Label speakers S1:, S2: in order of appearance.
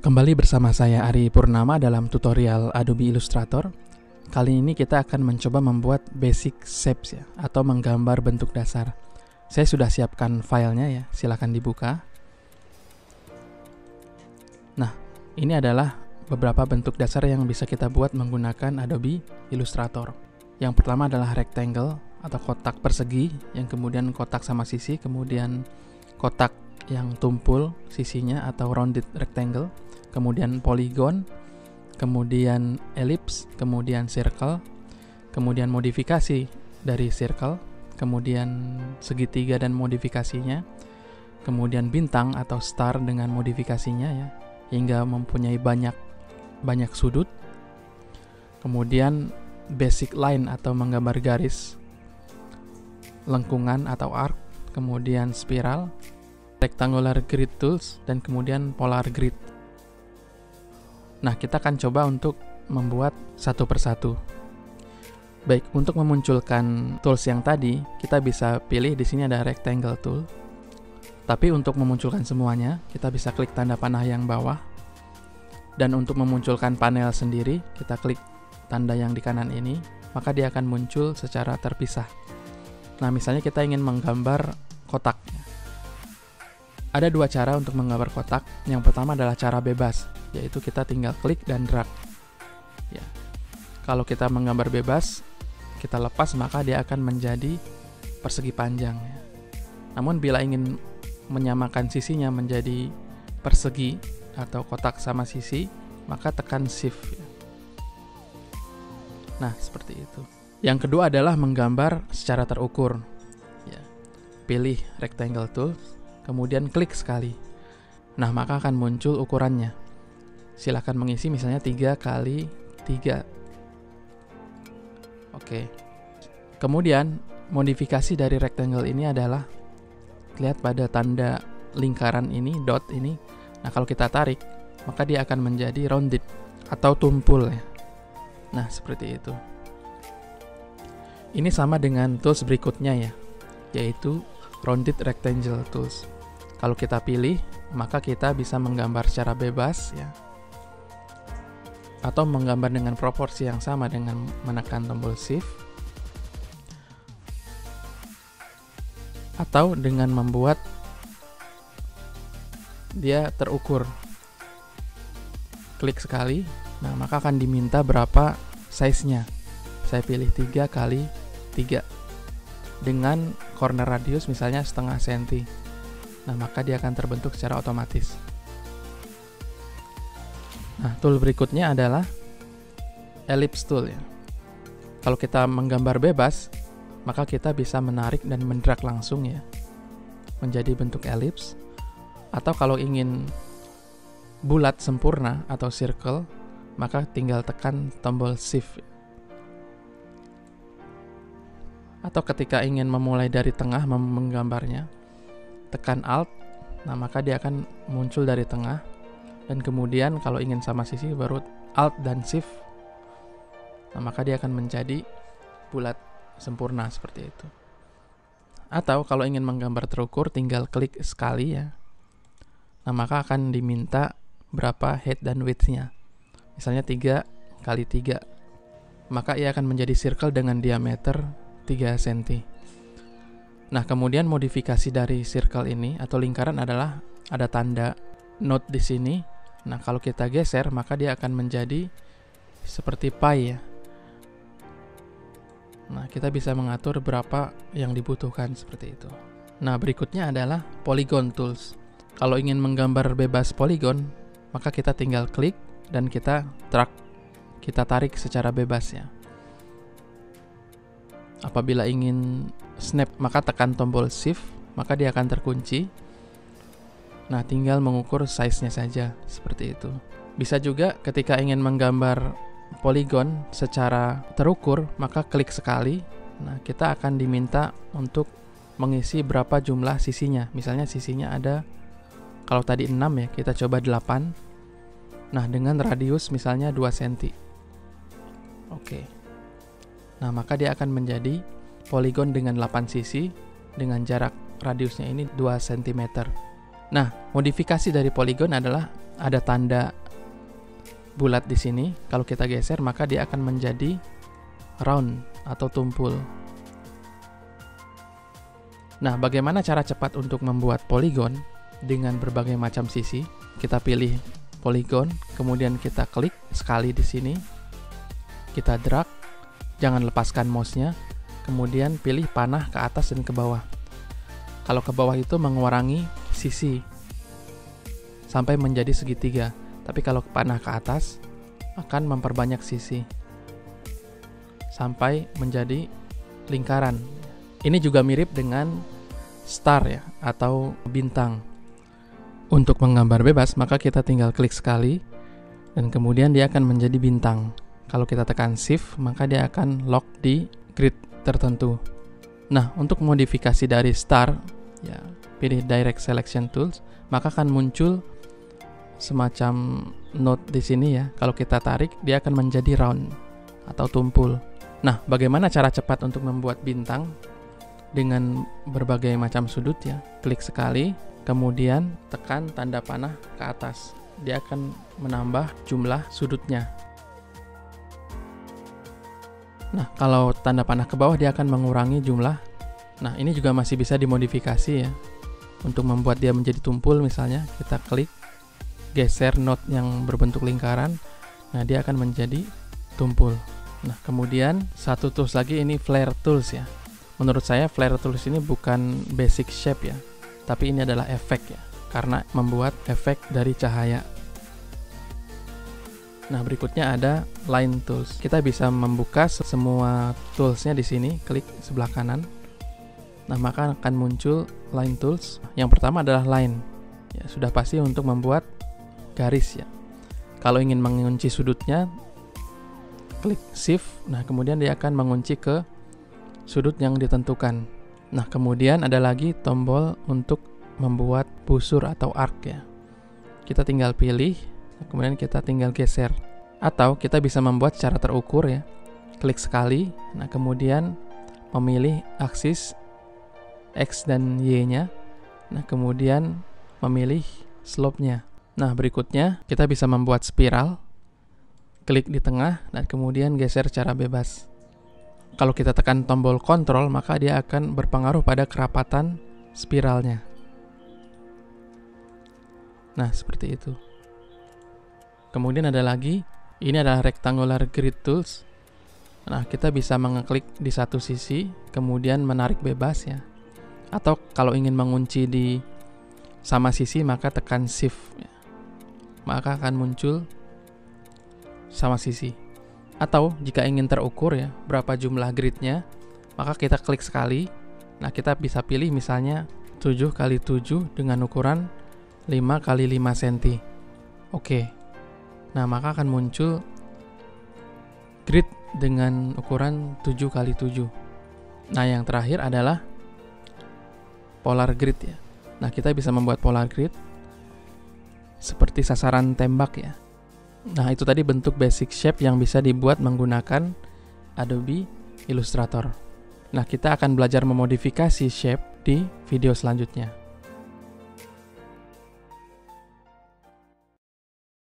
S1: Kembali bersama saya Ari Purnama dalam tutorial Adobe Illustrator. Kali ini kita akan mencoba membuat basic shapes ya, atau menggambar bentuk dasar. Saya sudah siapkan filenya ya, silakan dibuka. Nah, ini adalah beberapa bentuk dasar yang bisa kita buat menggunakan Adobe Illustrator. Yang pertama adalah rectangle atau kotak persegi, yang kemudian kotak sama sisi, kemudian kotak yang tumpul sisinya atau rounded rectangle, kemudian polygon, kemudian ellipse, kemudian circle, kemudian modifikasi dari circle, kemudian segitiga dan modifikasinya, kemudian bintang atau star dengan modifikasinya ya, hingga mempunyai banyak sudut. Kemudian basic line atau menggambar garis, lengkungan atau arc, kemudian spiral, rectangular grid tools, dan kemudian polar grid. Nah, kita akan coba untuk membuat satu persatu. Baik, untuk memunculkan tools yang tadi, kita bisa pilih di sini ada rectangle tool. Tapi untuk memunculkan semuanya, kita bisa klik tanda panah yang bawah. Dan untuk memunculkan panel sendiri, kita klik tanda yang di kanan ini, maka dia akan muncul secara terpisah. Nah, misalnya kita ingin menggambar kotak. Ada dua cara untuk menggambar kotak. Yang pertama adalah cara bebas, yaitu kita tinggal klik dan drag. Ya. Kalau kita menggambar bebas, kita lepas maka dia akan menjadi persegi panjang. Ya. Namun bila ingin menyamakan sisinya menjadi persegi atau kotak sama sisi, maka tekan Shift. Ya. Nah, seperti itu. Yang kedua adalah menggambar secara terukur. Ya. Pilih rectangle tool, kemudian klik sekali. Nah, maka akan muncul ukurannya. Silakan mengisi misalnya 3 kali 3. Oke. Kemudian, modifikasi dari rectangle ini adalah, lihat pada tanda lingkaran ini, dot ini. Nah, kalau kita tarik, maka dia akan menjadi rounded atau tumpul ya. Nah, seperti itu. Ini sama dengan tools berikutnya ya, yaitu rounded rectangle tools. Kalau kita pilih, maka kita bisa menggambar secara bebas ya, atau menggambar dengan proporsi yang sama dengan menekan tombol Shift, atau dengan membuat dia terukur. Klik sekali, nah maka akan diminta berapa size-nya. Saya pilih 3 kali 3 dengan corner radius misalnya setengah senti. Nah, maka dia akan terbentuk secara otomatis. Nah, tool berikutnya adalah ellipse tool ya. Kalau kita menggambar bebas, maka kita bisa menarik dan mendrag langsung ya, menjadi bentuk ellipse. Atau kalau ingin bulat sempurna atau circle, maka tinggal tekan tombol Shift. Atau ketika ingin memulai dari tengah menggambarnya, tekan Alt, nah maka dia akan muncul dari tengah. Dan kemudian kalau ingin sama sisi baru Alt dan Shift, nah maka dia akan menjadi bulat sempurna seperti itu. Atau kalau ingin menggambar terukur, tinggal klik sekali ya. Nah maka akan diminta berapa height dan width-nya. Misalnya 3 kali 3. Maka ia akan menjadi circle dengan diameter 3 cm. Nah, kemudian modifikasi dari circle ini atau lingkaran adalah ada tanda note di sini. Nah, kalau kita geser, maka dia akan menjadi seperti pie ya. Nah, kita bisa mengatur berapa yang dibutuhkan seperti itu. Nah, berikutnya adalah polygon tools. Kalau ingin menggambar bebas polygon, maka kita tinggal klik dan kita tarik secara bebas ya. Apabila ingin snap, maka tekan tombol Shift, maka dia akan terkunci. Nah, tinggal mengukur size-nya saja, seperti itu. Bisa juga ketika ingin menggambar polygon secara terukur, maka klik sekali. Nah, kita akan diminta untuk mengisi berapa jumlah sisinya. Misalnya sisinya ada, kalau tadi 6 ya, kita coba 8. Nah, dengan radius misalnya 2 cm. Oke. Nah, maka dia akan menjadi polygon dengan 8 sisi dengan jarak radiusnya ini 2 cm. Nah, modifikasi dari polygon adalah ada tanda bulat di sini. Kalau kita geser maka dia akan menjadi round atau tumpul. Nah, bagaimana cara cepat untuk membuat poligon dengan berbagai macam sisi? Kita pilih poligon, kemudian kita klik sekali di sini. Kita drag, jangan lepaskan mouse-nya. Kemudian pilih panah ke atas dan ke bawah. Kalau ke bawah itu mengurangi sisi sampai menjadi segitiga. Tapi kalau panah ke atas akan memperbanyak sisi sampai menjadi lingkaran. Ini juga mirip dengan star ya, atau bintang. Untuk menggambar bebas, maka kita tinggal klik sekali dan kemudian dia akan menjadi bintang. Kalau kita tekan shift, maka dia akan lock di grid tertentu. Nah, untuk modifikasi dari star, ya, pilih direct selection tools, maka akan muncul semacam node di sini ya. Kalau kita tarik, dia akan menjadi round atau tumpul. Nah, bagaimana cara cepat untuk membuat bintang dengan berbagai macam sudut ya? Klik sekali, kemudian tekan tanda panah ke atas. Dia akan menambah jumlah sudutnya. Nah, kalau tanda panah ke bawah dia akan mengurangi jumlah. Nah, ini juga masih bisa dimodifikasi ya. Untuk membuat dia menjadi tumpul misalnya, kita klik, geser node yang berbentuk lingkaran. Nah, dia akan menjadi tumpul. Nah, kemudian satu tools lagi, ini flare tools ya. Menurut saya flare tools ini bukan basic shape ya, tapi ini adalah efek ya, karena membuat efek dari cahaya. Nah, berikutnya ada line tools. Kita bisa membuka semua toolsnya di sini, klik sebelah kanan. Nah, maka akan muncul line tools. Yang pertama adalah line. Ya, sudah pasti untuk membuat garis ya. Kalau ingin mengunci sudutnya, klik shift. Nah, kemudian dia akan mengunci ke sudut yang ditentukan. Nah, kemudian ada lagi tombol untuk membuat busur atau arc ya. Kita tinggal pilih, kemudian kita tinggal geser. Atau kita bisa membuat secara terukur ya. Klik sekali, nah kemudian memilih aksis X dan Y-nya. Nah, kemudian memilih slope-nya. Nah, berikutnya kita bisa membuat spiral. Klik di tengah dan kemudian geser secara bebas. Kalau kita tekan tombol kontrol, maka dia akan berpengaruh pada kerapatan spiralnya. Nah, seperti itu. Kemudian ada lagi, ini adalah rectangular grid tools. Nah, kita bisa mengeklik di satu sisi, kemudian menarik bebas ya. Atau kalau ingin mengunci di sama sisi, maka tekan shift ya. Maka akan muncul sama sisi. Atau jika ingin terukur ya, berapa jumlah gridnya, maka kita klik sekali. Nah, kita bisa pilih misalnya 7x7 dengan ukuran 5x5 cm. Oke. Nah, maka akan muncul grid dengan ukuran 7x7. Nah, yang terakhir adalah polar grid ya. Nah, kita bisa membuat polar grid seperti sasaran tembak ya. Nah, itu tadi bentuk basic shape yang bisa dibuat menggunakan Adobe Illustrator. Nah, kita akan belajar memodifikasi shape di video selanjutnya.